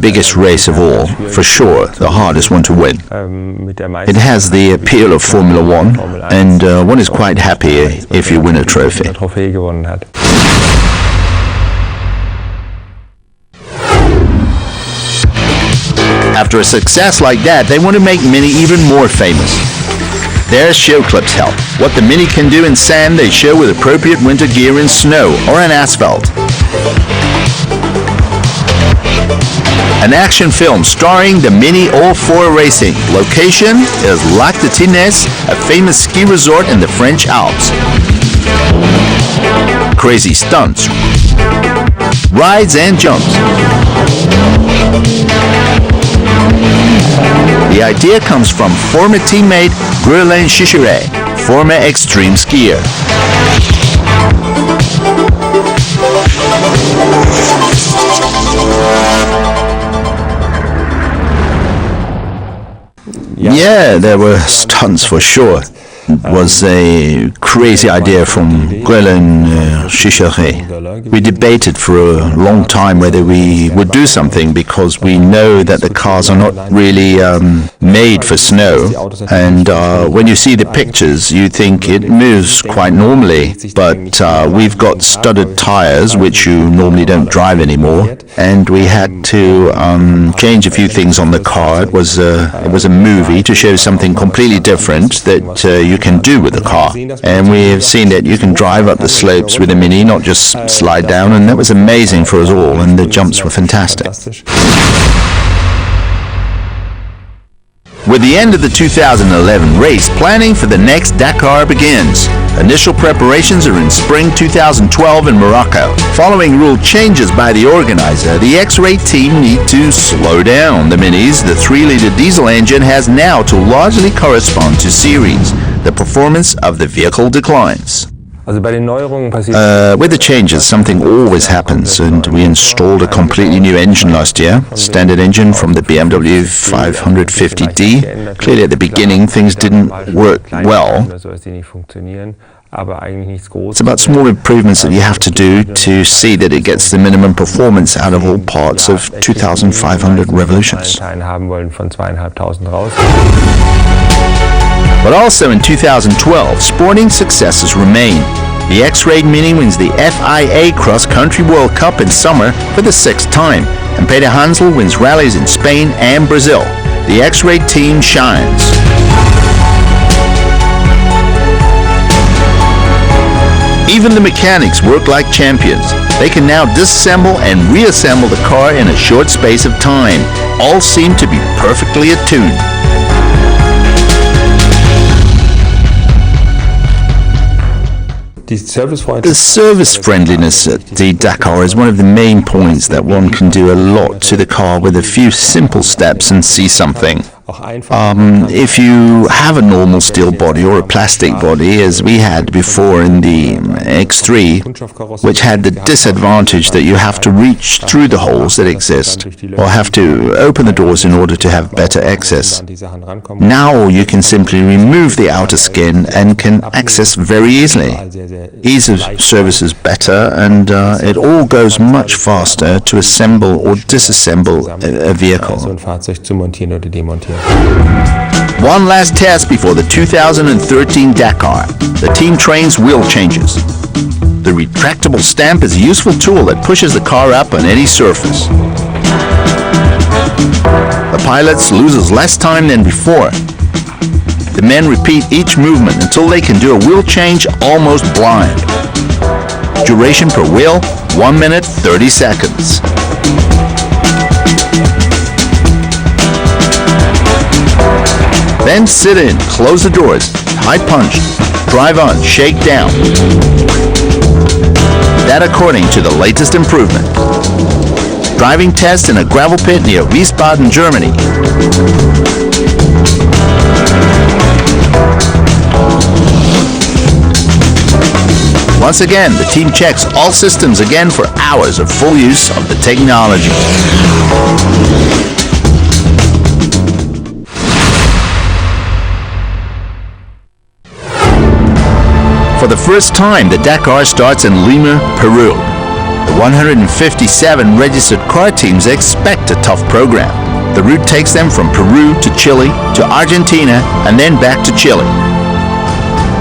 biggest race of all, for sure, the hardest one to win. It has the appeal of Formula One, and one is quite happy if you win a trophy. After a success like that, they want to make Mini even more famous. Their show clips help. What the Mini can do in sand, they show with appropriate winter gear in snow or on asphalt. An action film starring the Mini All-4 Racing. Location is Lac de Tinès, a famous ski resort in the French Alps. Crazy stunts, rides and jumps. The idea comes from former teammate Guerlain Chicheret, former extreme skier. Yeah, there were stunts for sure. It was a crazy idea from Guerlain Chicheret. We debated for a long time whether we would do something because we know that the cars are not really made for snow. And when you see the pictures, you think it moves quite normally. But we've got studded tires, which you normally don't drive anymore. And we had to change a few things on the car. It was a movie to show something completely different that you can do with the car. And we have seen that you can drive up the slopes with a Mini, not just slide down, and that was amazing for us all, and the jumps were fantastic. With the end of the 2011 race, planning for the next Dakar begins. Initial preparations are in spring 2012 in Morocco. Following rule changes by the organizer, the X-Rate team need to slow down. The Minis, the 3-liter diesel engine, has now to largely correspond to series. The performance of the vehicle declines. With the changes, something always happens, and we installed a completely new engine last year, standard engine from the BMW 550D. Clearly at the beginning things didn't work well. It's about small improvements that you have to do to see that it gets the minimum performance out of all parts of 2,500 revolutions. But also in 2012, sporting successes remain. The X-Rate Mini wins the FIA Cross Country World Cup in summer for the 6th time, and Peter Hansel wins rallies in Spain and Brazil. The X-Rate team shines. Even the mechanics work like champions. They can now disassemble and reassemble the car in a short space of time. All seem to be perfectly attuned. The service friendliness at the Dakar is one of the main points that one can do a lot to the car with a few simple steps and see something. If you have a normal steel body or a plastic body, as we had before in the X3, which had the disadvantage that you have to reach through the holes that exist, or have to open the doors in order to have better access. Now you can simply remove the outer skin and can access very easily. Ease of service is better, and it all goes much faster to assemble or disassemble a vehicle. One last test before the 2013 Dakar. The team trains wheel changes. The retractable stamp is a useful tool that pushes the car up on any surface. The pilots loses less time than before. The men repeat each movement until they can do a wheel change almost blind. Duration per wheel, 1 minute 30 seconds. Then sit in, close the doors, high punch, drive on, shake down. That according to the latest improvement. Driving test in a gravel pit near Wiesbaden, Germany. Once again, the team checks all systems again for hours of full use of the technology. For the first time, the Dakar starts in Lima, Peru. The 157 registered car teams expect a tough program. The route takes them from Peru to Chile to Argentina and then back to Chile.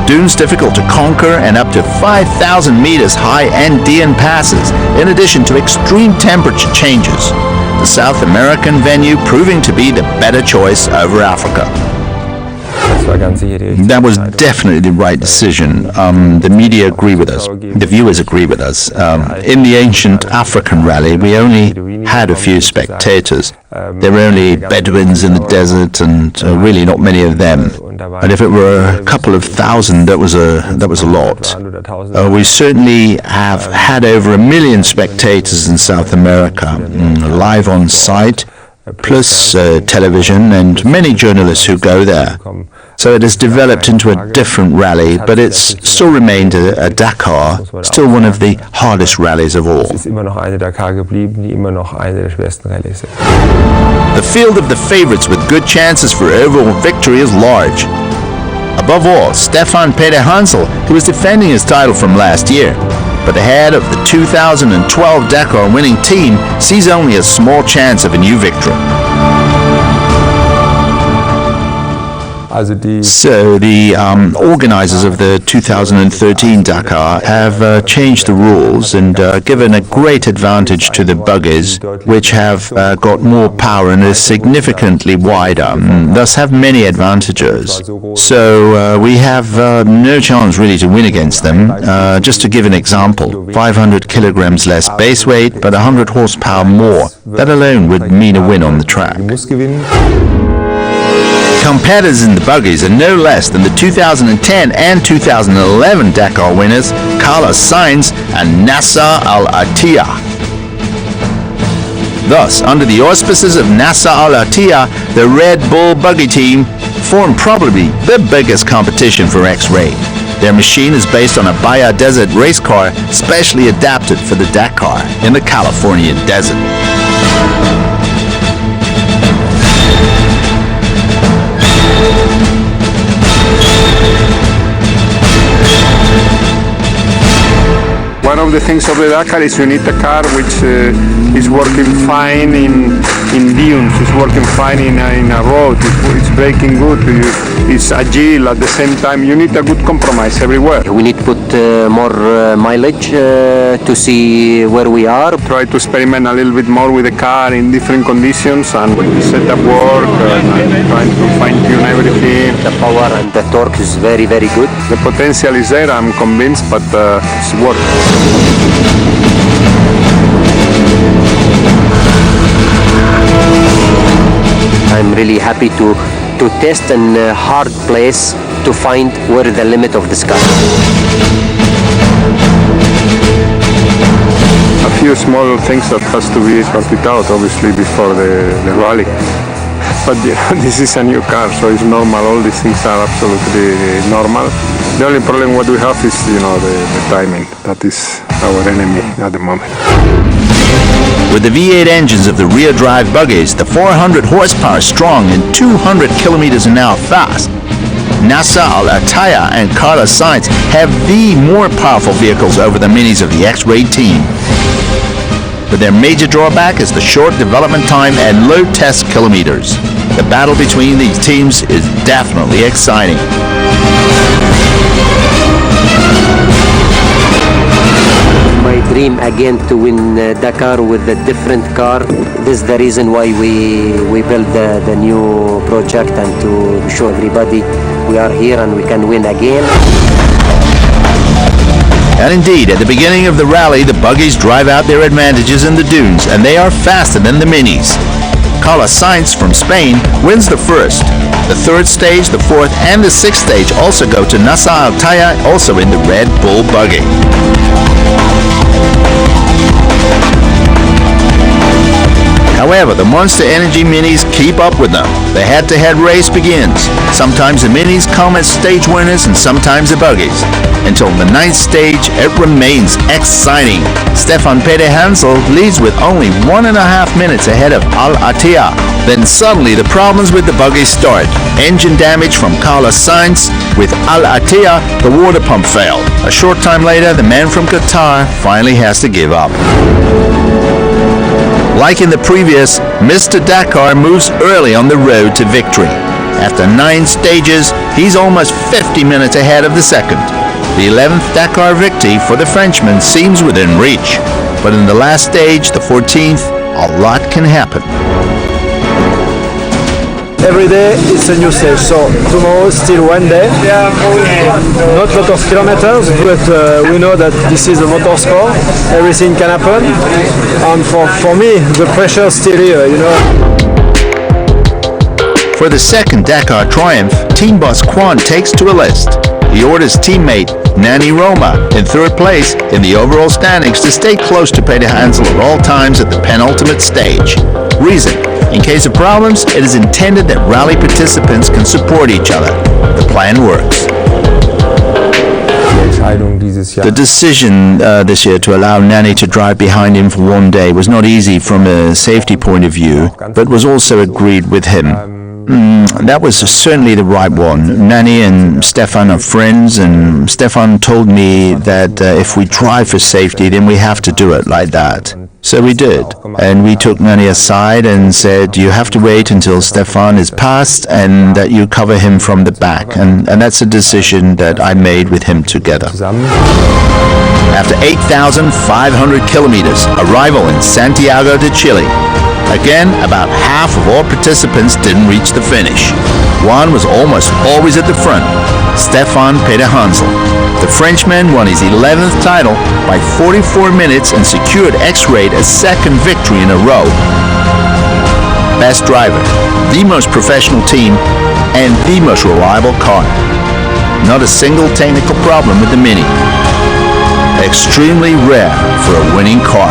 Dunes difficult to conquer and up to 5,000 meters high Andean passes, in addition to extreme temperature changes. The South American venue proving to be the better choice over Africa. That was definitely the right decision. The media agree with us. The viewers agree with us. In the ancient African rally, we only had a few spectators. There were only Bedouins in the desert, and really not many of them. And if it were a couple of thousand, that was a lot. We certainly have had over 1 million spectators in South America, live on site, plus television and many journalists who go there. So it has developed into a different rally, but it's still remained a Dakar, still one of the hardest rallies of all. The field of the favorites with good chances for overall victory is large. Above all, Stefan Peter Hansel, who is defending his title from last year. But the head of the 2012 Dakar winning team sees only a small chance of a new victory. So the organizers of the 2013 Dakar have changed the rules and given a great advantage to the buggies, which have got more power and is significantly wider, thus have many advantages. So we have no chance really to win against them. Just to give an example, 500 kilograms less base weight, but 100 horsepower more. That alone would mean a win on the track. Competitors in the buggies are no less than the 2010 and 2011 Dakar winners Carlos Sainz and Nasser Al-Attiyah. Thus, under the auspices of Nasser Al-Attiyah, the Red Bull buggy team form probably the biggest competition for X-Ray. Their machine is based on a Bahia Desert race car specially adapted for the Dakar in the Californian desert. One of the things of the Dakar is you need a car which is working fine in dunes, it's working fine in a road, it's braking good, it's agile at the same time. You need a good compromise everywhere. We need to put more mileage to see where we are. Try to experiment a little bit more with the car in different conditions and set up work and trying to fine-tune everything. The power and the torque is very, very good. The potential is there, I'm convinced, but it's work. I'm really happy to test in a hard place to find where the limit of this car. A few small things that has to be sorted out, obviously, before the rally. But this is a new car, so it's normal. All these things are absolutely normal. The only problem what we have is, the timing. That is our enemy at the moment. With the V8 engines of the rear-drive buggies, the 400 horsepower strong and 200 kilometers an hour fast, Nasser Al-Attiyah and Carlos Sainz have the more powerful vehicles over the minis of the X-Ray team. But their major drawback is the short development time and low test kilometers. The battle between these teams is definitely exciting. My dream again to win Dakar with a different car. This is the reason why we built the new project, and to show everybody we are here and we can win again. And indeed, at the beginning of the rally, the buggies drive out their advantages in the dunes, and they are faster than the minis. Carlos Sainz from Spain wins the first. The third stage, the fourth, and the sixth stage also go to Nasser Al-Attiyah, also in the Red Bull buggy. However, the Monster Energy Minis keep up with them. The head-to-head race begins. Sometimes the Minis come as stage winners and sometimes the buggies. Until the ninth stage, it remains exciting. Stefan Peter Hansel leads with only 1.5 minutes ahead of Al-Attiyah. Then suddenly the problems with the buggy start. Engine damage from Carlos Sainz. With Al Attiyah, the water pump failed. A short time later, the man from Qatar finally has to give up. Like in the previous, Mr. Dakar moves early on the road to victory. After 9 stages, he's almost 50 minutes ahead of the second. The 11th Dakar victory for the Frenchman seems within reach. But in the last stage, the 14th, a lot can happen. Every day it's a new stage, so tomorrow is still one day. Not a lot of kilometers, but we know that this is a motorsport. Everything can happen, and for me the pressure is still here, you know. For the second Dakar triumph, team boss Kwan takes to a list. He orders teammate Nani Roma in third place in the overall standings to stay close to Peter Hansel at all times at the penultimate stage. Reason: in case of problems, it is intended that rally participants can support each other. The plan works. The decision this year to allow Nani to drive behind him for one day was not easy from a safety point of view, but was also agreed with him. That was certainly the right one. Nani and Stefan are friends, and Stefan told me that if we drive for safety, then we have to do it like that. So we did, and we took Nani aside and said, you have to wait until Stefan is passed and that you cover him from the back, and that's a decision that I made with him together. After 8,500 kilometers, arrival in Santiago de Chile. Again, about half of all participants didn't reach the finish. One was almost always at the front, Stefan Peter Hansel. The Frenchman won his 11th title by 44 minutes and secured X-Rate a second victory in a row. Best driver, the most professional team, and the most reliable car. Not a single technical problem with the Mini. Extremely rare for a winning car.